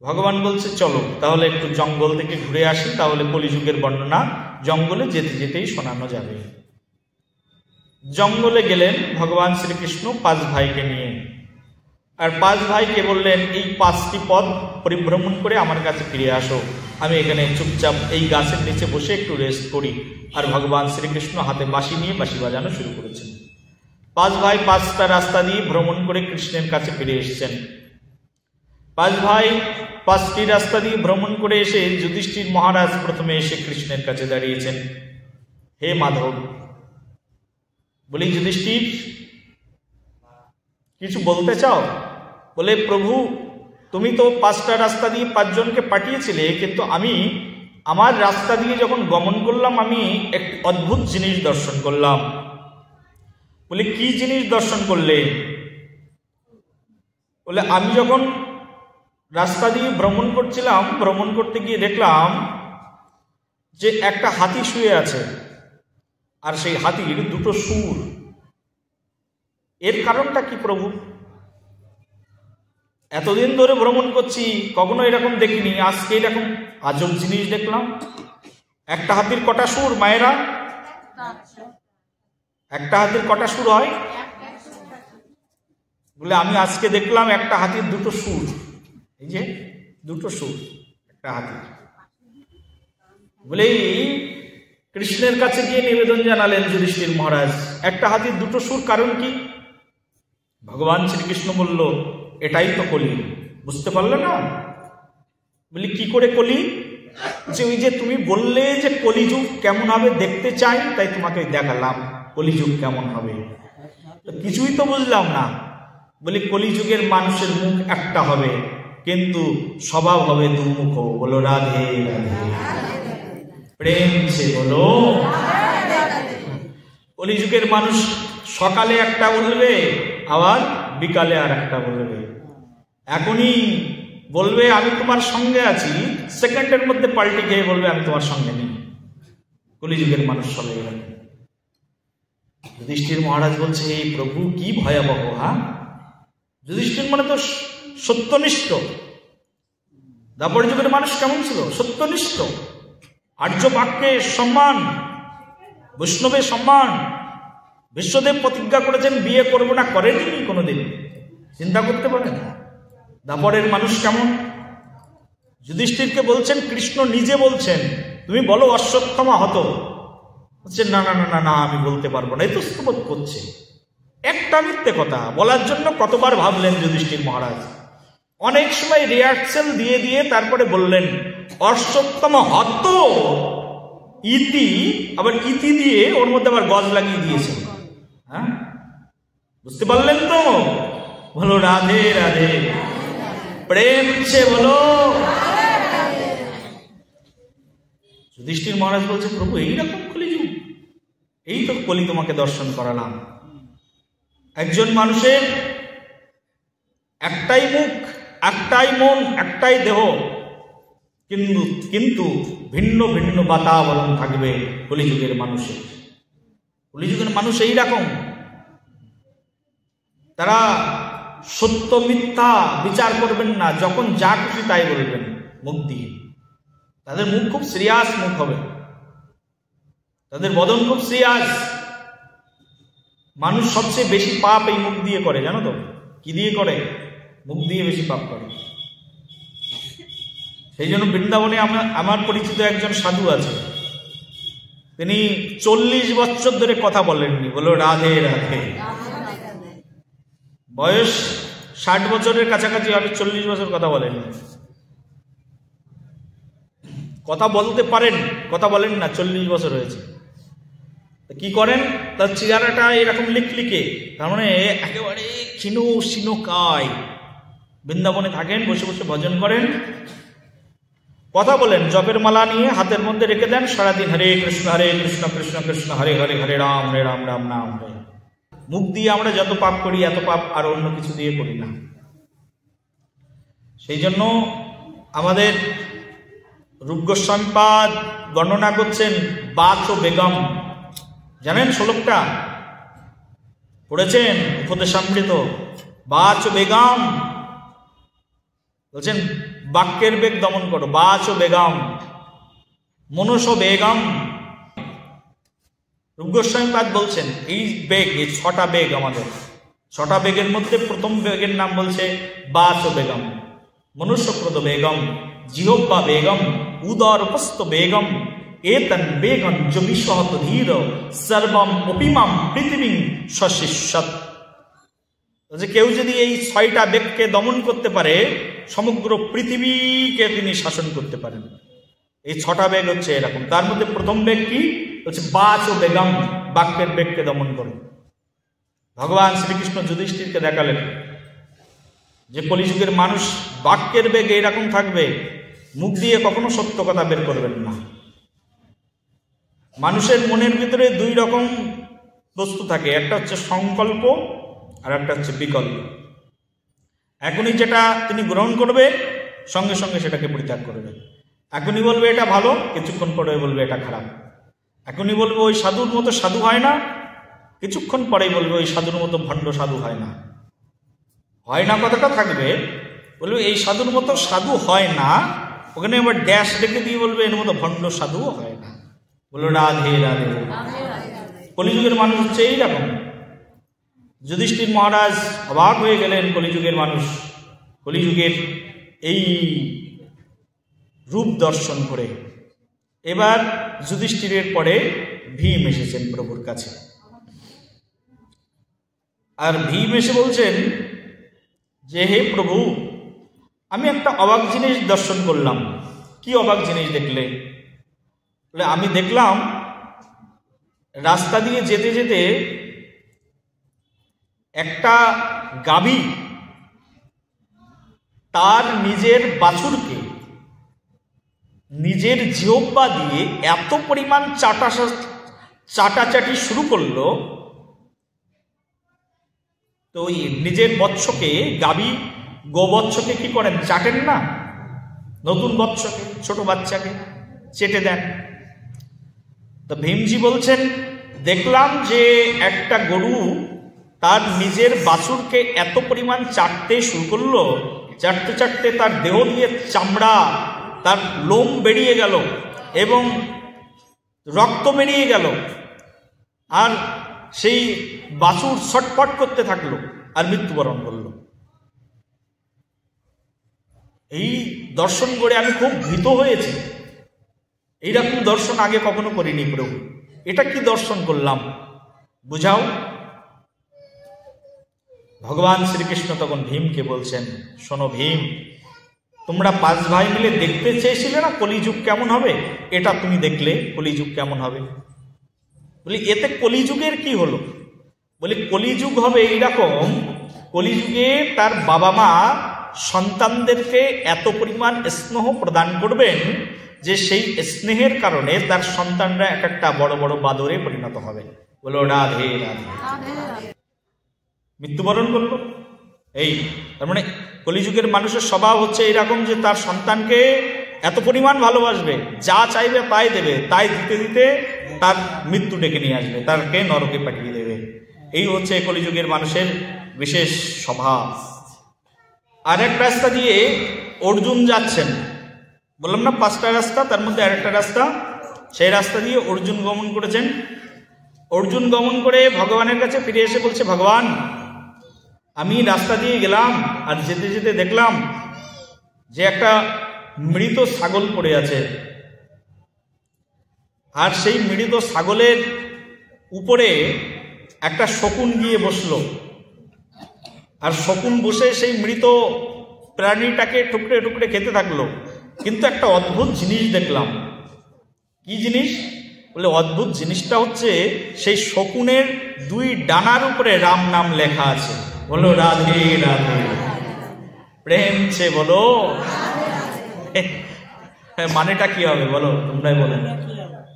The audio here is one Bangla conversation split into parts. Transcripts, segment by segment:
ভগবান বলছে চলো তাহলে একটু জঙ্গল থেকে ঘুরে আসি, তাহলে কলিযুগের বর্ণনা জঙ্গলে যেতে যেতেই শোনানো যাবে। জঙ্গলে গেলেন ভগবান শ্রীকৃষ্ণ 5 ভাইকে নিয়ে, আর 5 ভাইকে বললেন এই 5টি পথ পরিভ্রমণ করে আমার কাছে ফিরে আসো, আমি এখানে চুপচাপ এই গাছের নিচে বসে একটু রেস্ট করি। আর ভগবান শ্রীকৃষ্ণ হাতে বাঁশি নিয়ে বাঁশি বাজানো শুরু করেছেন। 5 ভাই 5টা রাস্তা দিয়ে ভ্রমণ করে কৃষ্ণের কাছে ফিরে এসেছেন। 5 ভাই 5টি রাস্তা দিয়ে ভ্রমণ করে এসে যুধিষ্ঠির মহারাজ প্রথমে এসে কৃষ্ণের কাছে দাঁড়িয়েছেন। হে মাধব, বলি যুধিষ্ঠির কিছু বলতে চাও? বলে প্রভু তুমি তো 5টা রাস্তা দিয়ে 5 জনকে পাঠিয়েছিলে, কিন্তু আমি আমার রাস্তা দিয়ে যখন গমন করলাম আমি এক অদ্ভুত জিনিস দর্শন করলাম। বলে কি জিনিস দর্শন করলে? বলে আমি যখন রাস্তা দিয়ে ভ্রমণ করছিলাম, ভ্রমণ করতে গিয়ে দেখলাম যে একটা হাতি শুয়ে আছে, আর সেই হাতির 2টো সুর। এর কারণটা কি প্রভু? এতদিন ধরে ভ্রমণ করছি, কখনো এরকম দেখিনি, আজকে এরকম আজব জিনিস দেখলাম। একটা হাতির কটা সুর মায়েরা? একটা হাতির কটা সুর হয়? বলে আমি আজকে দেখলাম একটা হাতির 2টো সুর। এই যে 2টো সুর একটা হাতির। বলে কৃষ্ণের কাছে গিয়ে নিবেদন জানালেন যুধিষ্ঠির মহারাজ, একটা হাতির 2টো সুর কারণ কি? ভগবান শ্রীকৃষ্ণ বলল এটাই তো কলি। বুঝতে পারলে না? বলি কি করে কলি? যে ওই যে তুমি বললে যে কলিযুগ কেমন হবে দেখতে চাই, তাই তোমাকে দেখালাম কলিযুগ কেমন হবে। কিছুই তো বুঝলাম না। বলি কলিযুগের মানুষের মুখ একটা হবে, কিন্তু স্বভাব হবে দুমুখ। বলো রাধে রাধে, প্রেম সে বলো। কলিযুগের মানুষ সকালে একটা বলবে, আবার বিকালে আর একটা বলবে। এখনই বলবে আমি তোমার সঙ্গে আছি, সেকেন্ডের মধ্যে পাল্টে খেয়ে বলবে আমি তোমার সঙ্গে নেই। কলিযুগের মানুষ সবাই এরকম। যুধিষ্ঠির মহারাজ বলছে এই প্রভু কি ভয়াবহ। হ্যাঁ, যুধিষ্ঠির মানে তো সত্যনিষ্ঠ। দাপর যুগের মানুষ কেমন ছিল? সত্যনিষ্ঠ, আর্য বাক্যে সম্মান, বৈষ্ণবের সম্মান। বিশ্বদেব প্রতিজ্ঞা করেছেন বিয়ে করবো না, করেনি কোনোদিন। চিন্তা করতে পারেন দাপরের মানুষ কেমন? যুধিষ্ঠিরকে বলছেন, কৃষ্ণ নিজে বলছেন তুমি বলো অশ্বত্থামা হত। বলছে না না না না আমি বলতে পারবো না। এই তো স্তবত করছে, একটা মিথ্যে কথা বলার জন্য কতবার ভাবলেন যুধিষ্ঠির মহারাজ। অনেক সময় রিহার্সেল দিয়ে দিয়ে তারপরে বললেন অশ্বত্থামা হত ইতি, আবার ইতি দিয়ে ওর মধ্যে আবার গজ লাগিয়ে দিয়েছে। হ্যাঁ, বুঝতে পারলেন তো? বলো রাধে রাধে, প্রেম সে বলো। যুধিষ্ঠির মহারাজ বলছে প্রভু এইরকম কলিযুগ, এই তো কলি তোমাকে দর্শন করালাম। একজন মানুষের একটাই মুখ, একটাই মন, একটাই দেহ, কিন্তু ভিন্ন ভিন্ন বাতাবরণ থাকবে কলিযুগের মানুষের। কলিযুগের মানুষ এইরকম, তারা সত্য মিথ্যা বিচার করবেন না, যখন যা খুশি তাই বলবেন মুখ দিয়ে। তাদের মুখ খুব সিরিয়াস মুখ হবে, তাদের বদন খুব সিরিয়াস। মানুষ সবচেয়ে বেশি পাপ এই মুখ দিয়ে করে, জানো তো? কি দিয়ে করে? মুখ দিয়ে বেশি পাপ করে। সেই জন্য বৃন্দাবনে আমার পরিচিত একজন সাধু আছে, তিনি 40 বছর ধরে কথা বলেননি। বলো রাধে রাধে। বয়স 60 বছরের কাছাকাছি হবে, 40 বছর কথা বলেননি। কথা বলতে পারেন, কথা বলেন না, 40 বছর হয়েছে। কি করেন? তার চেহারাটা এরকম লিকলিকে, তার মানে একেবারে ক্ষীণ শীর্ণকায়। বৃন্দাবনে থাকেন, বসে বসে ভজন করেন, কথা বলেন, জপের মালা নিয়ে হাতের মধ্যে রেখে দেন, সারাদিন হরে কৃষ্ণ কৃষ্ণ কৃষ্ণ হরে হরে, হরে রাম রাম নাম হরে। মুখ দিয়ে আমরা যত পাপ করি এত পাপ আর অন্য কিছু দিয়ে করি না। সেই জন্য আমাদের রূপ গোস্বামী পাদ বর্ণনা করছেন বাচ ও বেগম, জানেন শ্লোকটা? পড়েছেন উপদেশামৃত? বাচ ও বেগম, বলছেন বাক্যের বেগ দমন করো, বাচ বেগম মনস বেগম। রূপ গোস্বামীপাদ বলছেন এই বেগ, এই 6টা বেগ আমাদের, 6টা বেগের মধ্যে প্রথম বেগের নাম বলছে বাচ বেগম, মনুষ্যক্রোধ বেগম, জিহ্বা বেগম, উদরপস্ত বেগম, এতন বেগম য বিশ্বহত ধীর সর্বম অপিমাম পৃথিবীং সশিষ্যৎ। যে কেউ যদি এই 6টা বেগকে দমন করতে পারে, সমগ্র পৃথিবীকে তিনি শাসন করতে পারেন। এই 6টা বেগ হচ্ছে এরকম। তার মধ্যে প্রথম বেগ কি হচ্ছে বাচ ও বেগম, বাক্যের বেগকে দমন করো। ভগবান শ্রীকৃষ্ণ যুধিষ্ঠিরকে দেখালেন যে কলিযুগের মানুষ বাক্যের বেগে এরকম থাকবে, মুখ দিয়ে কখনো সত্য কথা বের করবেন না। মানুষের মনের ভিতরে 2 রকম বস্তু থাকে, একটা হচ্ছে সংকল্প আর একটা হচ্ছে বিকল্প। এখনই যেটা তিনি গ্রহণ করবে সঙ্গে সঙ্গে সেটাকে পরিত্যাগ করবে। এখনই বলবে এটা ভালো, কিছুক্ষণ পরে বলবে এটা খারাপ। এখনই বলবে ওই সাধুর মতো সাধু হয় না, কিছুক্ষণ পরেই বলবে ওই সাধুর মতো ভণ্ড সাধু হয় না। হয় না কথাটা থাকবে, বলবে এই সাধুর মতো সাধু হয় না, ওখানে আবার ড্যাশ রেখে দিয়ে বলবে এর মতো ভণ্ড সাধুও হয় না। বললো রাধে রাধে। কলিযুগের মানুষ হচ্ছে এইরকম। যুধিষ্ঠির মহারাজ অবাক হয়ে গেলেন কলিযুগের মানুষ, কলিযুগের এই রূপ দর্শন করে। এবার যুধিষ্ঠিরের পরে ভীম এসেছেন প্রভুর কাছে, আর ভীম এসে বলছেন যে হে প্রভু, আমি একটা অবাক জিনিস দর্শন করলাম। কি অবাক জিনিস দেখলে? বলে আমি দেখলাম রাস্তা দিয়ে যেতে যেতে একটা গাভী তার নিজের বাছুরকে নিজের জিহ্বা দিয়ে এত পরিমাণ চাটাচাটি শুরু করলো। তো ওই নিজের বৎসকে, গাভী গোবৎসকে কি করেন, চাটেন না? নতুন বৎসকে, ছোট বাচ্চাকে চেটে দেন। তো ভীমজি বলছেন দেখলাম যে একটা গরু তার নিজের বাছুরকে এত পরিমাণ চাটতে শুরু করলো, চাটতে চাটতে তার দেহ দিয়ে চামড়া, তার লোম বেরিয়ে গেল এবং রক্ত বেরিয়ে গেল, আর সেই বাছুর ছটফট করতে থাকলো আর মৃত্যুবরণ করলো। এই দর্শন করে আমি খুব ভীত হয়েছি। এইরকম দর্শন আগে কখনো করিনি প্রভু, এটা কি দর্শন করলাম, বুঝাও। ভগবান শ্রীকৃষ্ণ তখন ভীমকে বলছেন, শোনো ভীম, তোমরা 5 ভাই মিলে দেখতে চেয়েছিলে না কলিযুগ কেমন হবে, এটা তুমি দেখলে কলিযুগ কেমন হবে। বলি এতে কলিযুগের কি হলো? বলি কলিযুগ হবে এইরকম, কলিযুগে তার বাবা মা সন্তানদেরকে এত পরিমাণ স্নেহ প্রদান করবেন যে সেই স্নেহের কারণে তার সন্তানরা এক একটা বড় বড় বাদরে পরিণত হবে। বলো রাধে রাধে। মৃত্যুবরণ করলো। এই তার মানে কলিযুগের মানুষের স্বভাব হচ্ছে এইরকম যে তার সন্তানকে এত পরিমাণ ভালোবাসবে, যা চাইবে তাই দেবে, তাই দিতে দিতে তার মৃত্যু ডেকে নিয়ে আসবে, তারকে নরকে পাঠিয়ে দেবে। এই হচ্ছে কলিযুগের মানুষের বিশেষ স্বভাব। আর এক রাস্তা দিয়ে অর্জুন যাচ্ছেন, বললাম না 5টা রাস্তা, তার মধ্যে আরেকটা রাস্তা, সেই রাস্তা দিয়ে অর্জুন গমন করেছেন। অর্জুন গমন করে ভগবানের কাছে ফিরে এসে বলছে, ভগবান আমি রাস্তা দিয়ে গেলাম আর যেতে যেতে দেখলাম যে একটা মৃত ছাগল পড়ে আছে, আর সেই মৃত ছাগলের উপরে একটা শকুন গিয়ে বসলো, আর শকুন বসে সেই মৃত প্রাণীটাকে টুকরে টুকরে খেতে থাকলো। কিন্তু একটা অদ্ভুত জিনিস দেখলাম। কি জিনিস? বলে অদ্ভুত জিনিসটা হচ্ছে সেই শকুনের 2 ডানার উপরে রাম নাম লেখা আছে। বলো রাধে রাধে, প্রেম সে বলো। মানেটা কি হবে বলো, তোমরাই বলো।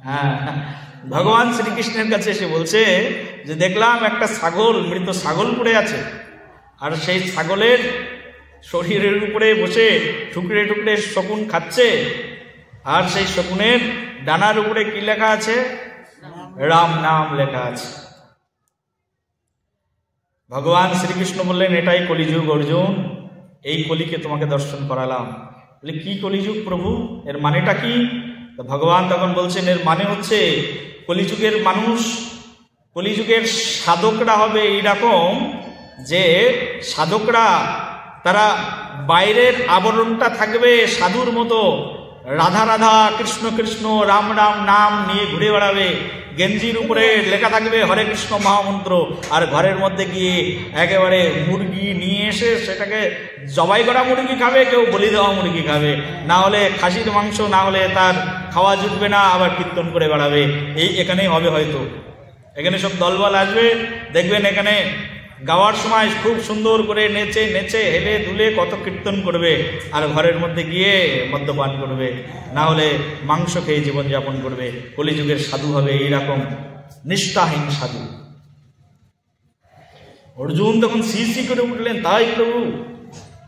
হ্যাঁ, ভগবান শ্রীকৃষ্ণের কাছে এসে বলছে যে দেখলাম একটা ছাগল, মৃত ছাগল পড়ে আছে, আর সেই ছাগলের শরীরের উপরে বসে টুকরে টুকরে শকুন খাচ্ছে, আর সেই শকুনের ডানার উপরে কি লেখা আছে? রাম নাম লেখা আছে। ভগবান শ্রীকৃষ্ণ বললেন এটাই কলিযুগ অর্জুন, এই কলিকে তোমাকে দর্শন করালাম। বলে কি কলিযুগ প্রভু, এর মানেটা কি? তো ভগবান তখন বলছেন এর মানে হচ্ছে কলিযুগের মানুষ, কলিযুগের সাধকরা হবে এইরকম যে সাধকরা তারা বাইরের আবরণটা থাকবে সাধুর মতো, রাধা রাধা কৃষ্ণ কৃষ্ণ রাম রাম নাম নিয়ে ঘুরে বেড়াবে, গেঞ্জির উপরে লেখা থাকবে হরে কৃষ্ণ মহামন্ত্র, আর ঘরের মধ্যে গিয়ে একেবারে মুরগি নিয়ে এসে সেটাকে জবাই করা মুরগি খাবে, কেউ বলি দেওয়া মুরগি খাবে, না হলে খাসির মাংস, না হলে তার খাওয়া জুটবে না, আবার কীর্তন করে বেড়াবে। এই এখানেই হবে হয়তো, এখানে সব দলবল আসবে, দেখবেন এখানে গাওয়ার সময় খুব সুন্দর করে নেচে নেচে হেলে দুলে কত কীর্তন করবে, আর ঘরের মধ্যে গিয়ে মদ্যপান করবে, না হলে মাংস খেয়ে জীবনযাপন করবে। কলিযুগের সাধু হবে এইরকম নিষ্ঠাহীন সাধু। অর্জুন তখন সি করে উঠলেন, তাই প্রভু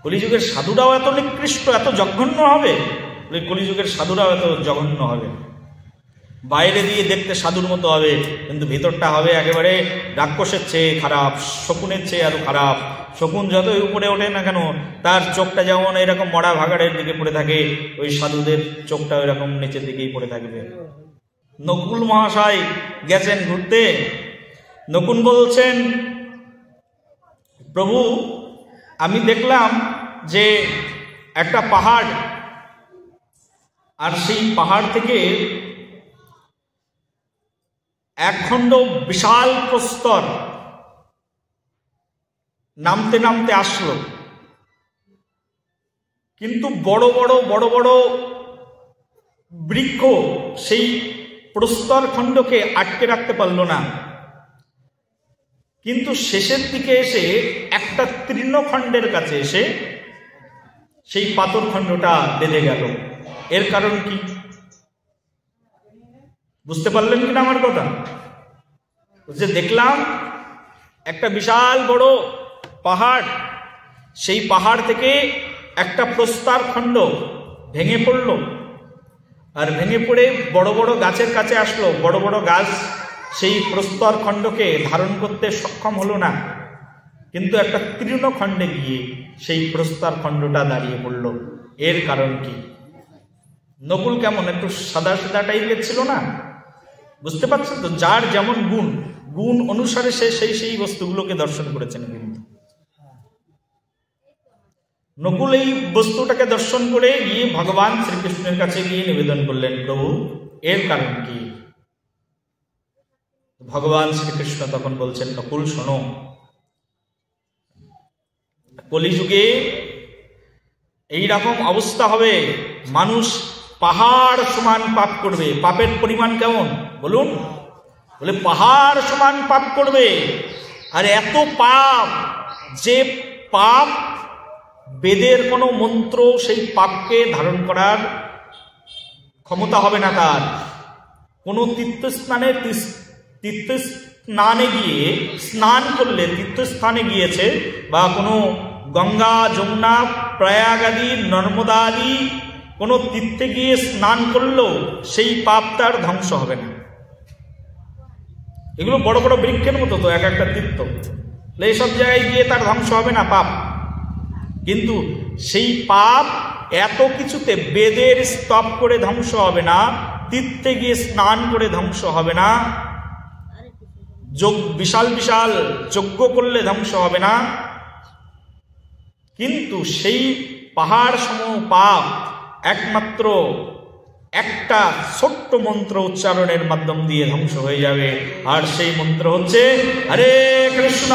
কলিযুগের সাধুরাও এত নিকৃষ্ট, এত জঘন্য হবে? কলিযুগের সাধুরাও এত জঘন্য হবে, বাইরে দিয়ে দেখতে সাধুর মতো হবে, কিন্তু ভেতরটা হবে একেবারে রাক্ষসের চেয়ে খারাপ, শকুনের চেয়ে আরো খারাপ। শকুন যতই উপরে ওঠে না কেন তার চোখটা যেমন এরকম মরা ভাগাড়ের দিকে পড়ে থাকে, ওই সাধুদের চোখটা এরকম নিচের দিকেই পড়ে থাকবে। নকুল মহাশয় গেছেন ঘুরতে, নকুল বলছেন প্রভু আমি দেখলাম যে একটা পাহাড়, আর সেই পাহাড় থেকে একখণ্ড বিশাল প্রস্তর নামতে নামতে আসলো, কিন্তু বড় বড় বড় বড় বৃক্ষ সেই প্রস্তর খণ্ডকে আটকে রাখতে পারল না, কিন্তু শেষের দিকে এসে একটা তৃণখণ্ডের কাছে এসে সেই পাথর খণ্ডটা বেঁধে গেল। এর কারণ কি বুঝতে পারলেন কিনা আমার কথা? যে দেখলাম একটা বিশাল বড় পাহাড়, সেই পাহাড় থেকে একটা প্রস্তর খণ্ড ভেঙে পড়ল, আর ভেঙে পড়ে বড় বড় গাছের কাছে আসলো। বড় বড় গাছ সেই প্রস্তর খণ্ডকে ধারণ করতে সক্ষম হলো না, কিন্তু একটা তৃণখণ্ডে গিয়ে সেই প্রস্তর খণ্ডটা দাঁড়িয়ে পড়ল। এর কারণ কি? নকুল কেমন একটু সাদা সাদা টাইপের ছিল না? বুঝতে পারছেন তো? যার যেমন গুণ, গুণ অনুসারে সে সেই বস্তুগুলোকে দর্শন করেছেন। কিন্তু নকুল এই বস্তুটাকে দর্শন করে গিয়ে ভগবান শ্রীকৃষ্ণের কাছে গিয়ে নিবেদন করলেন, প্রভু এর কারণ কি? ভগবান শ্রীকৃষ্ণ তখন বলছেন, নকুল শোনো, কলিযুগে এইরকম অবস্থা হবে, মানুষ পাহাড় সমান পাপ করবে। পাপের পরিমাণ কেমন বলুন? বলে পাহাড় সমান পাপ করবে, আর এত পাপ যে পাপ বেদের কোনো মন্ত্র সেই পাপকে ধারণ করার ক্ষমতা হবে না তার। কোনো তীর্থস্নানে গিয়ে স্নান করলে, তীর্থস্থানে গিয়েছে বা কোনো গঙ্গা যমুনা প্রয়াগ আদি নর্মদা আদি কোনো তীর্থে গিয়ে স্নান করলেও সেই পাপ তার ধ্বংস হবে না। এগুলো বড় বড় বৃক্ষের মতো তো এক একটা তীর্থ, এইসব জায়গায় গিয়ে তার ধ্বংস হবে না পাপ। কিন্তু সেই পাপ এত কিছুতে বেদের স্তব করে ধ্বংস হবে না, তীর্থে গিয়ে স্নান করে ধ্বংস হবে না, বিশাল বিশাল যজ্ঞ করলে ধ্বংস হবে না, কিন্তু সেই পাহাড় সমূহ পাপ একমাত্র একটা ছোট্ট মন্ত্র উচ্চারণের মাধ্যম দিয়ে ধ্বংস হয়ে যাবে। আর সেই মন্ত্র হচ্ছে হরে কৃষ্ণ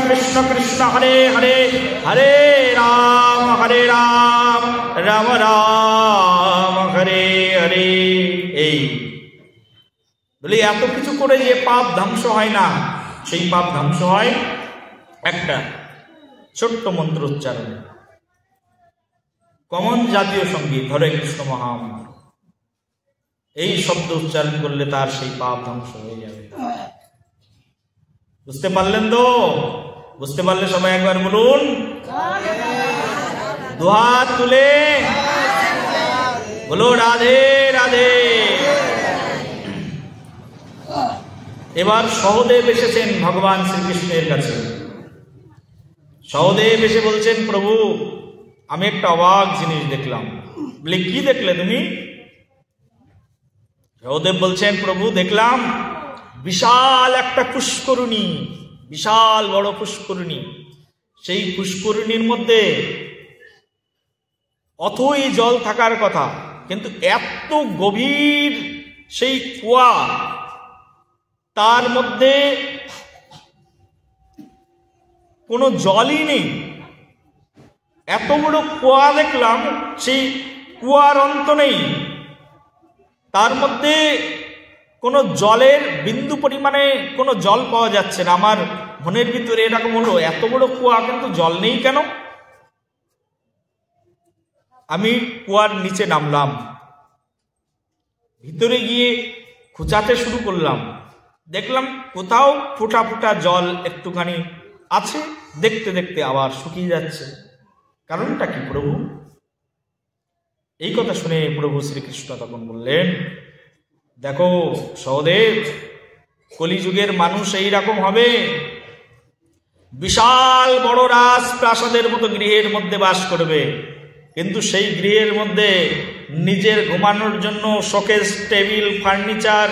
কৃষ্ণ কৃষ্ণ হরে হরে, হরে রাম রাম রাম হরে হরে। এই বলি এত কিছু করে যে পাপ ধ্বংস হয় না, সেই পাপ ধ্বংস হয় একটা ছোট্ট মন্ত্র উচ্চারণ। কমন জাতীয় সঙ্গীত হরে কৃষ্ণ মহামন্ত্র, এই শব্দ উচ্চারণ করলে তার সেই পাপ ধ্বংস হয়ে যাবে। বুঝতে পারলেন তো? বুঝতে পারলে সবাই একবার বলুন, দুহাত তুলে বলো রাধে রাধে। এবার সহদেব এসেছেন ভগবান শ্রীকৃষ্ণের কাছে। সহদেব এসে বলছেন, প্রভু আমি একটা অবাক জিনিস দেখলাম। বলে, কি দেখলে তুমি? সহদেব বলছেন, প্রভু দেখলাম বিশাল একটা পুষ্করিণী, বিশাল বড় পুষ্করিণী। সেই পুষ্করিণীর মধ্যে অথই জল থাকার কথা, কিন্তু এত গভীর সেই কুয়া, তার মধ্যে কোনো জলই নেই। এত বড় কুয়া দেখলাম, সেই কুয়ার অন্ত নেই, তার মধ্যে কোনো জলের বিন্দু পরিমাণে কোনো জল পাওয়া যাচ্ছে না। আমার মনের ভিতরে এরকম হলো, এত বড় কুয়া কিন্তু জল নেই কেন? আমি কুয়ার নিচে নামলাম, ভিতরে গিয়ে খোঁচাতে শুরু করলাম। দেখলাম কোথাও ফোঁটা ফোঁটা জল একটুখানি আছে, দেখতে দেখতে আবার শুকিয়ে যাচ্ছে। কারণটা কি প্রভু? এই কথা শুনে প্রভু শ্রীকৃষ্ণ তখন বললেন, দেখো সহদেব, কলিযুগের মানুষ এইরকম হবে। বিশাল বড় রাজপ্রাসাদের মতো গৃহের মধ্যে বাস করবে, কিন্তু সেই গৃহের মধ্যে নিজের ঘুমানোর জন্য showcase, table, furniture,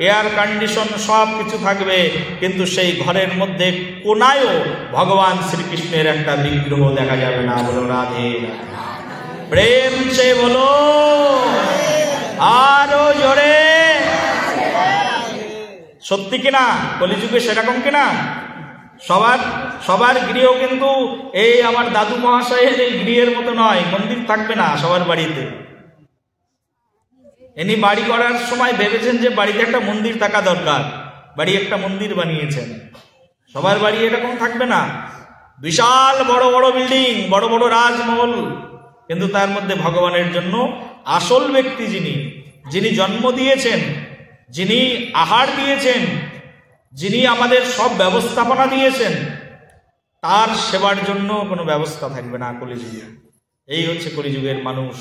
air condition সব কিছু থাকবে, কিন্তু সেই ঘরের মধ্যে কোনায়ও ভগবান শ্রীকৃষ্ণের একটা বিগ্রহ দেখা যাবে না। বলো রাধে, প্রেম সে বলো আরো জোরে। সত্যি কিনা? কলিযুগে সেরকম কিনা? সবার গৃহ কিন্তু এই আমার দাদু মহাশয়ের এই গৃহের মতো নয়। মন্দির থাকবে না সবার বাড়িতে। ইনি বাড়ি করার সময় ভেবেছেন যে বাড়িতে একটা মন্দির থাকা দরকার, বাড়ি একটা মন্দির বানিয়েছেন। সবার বাড়ি এরকম থাকবে না। বিশাল বড় বড় বিল্ডিং, বড় বড় রাজমহল, কিন্তু তার মধ্যে ভগবানের জন্য আসল ব্যক্তি যিনি জন্ম দিয়েছেন, যিনি আহার দিয়েছেন, যিনি আমাদের সব ব্যবস্থাপনা দিয়েছেন, তার সেবার জন্য কোনো ব্যবস্থা থাকবে না কলিযুগে। এই হচ্ছে কলিযুগের মানুষ।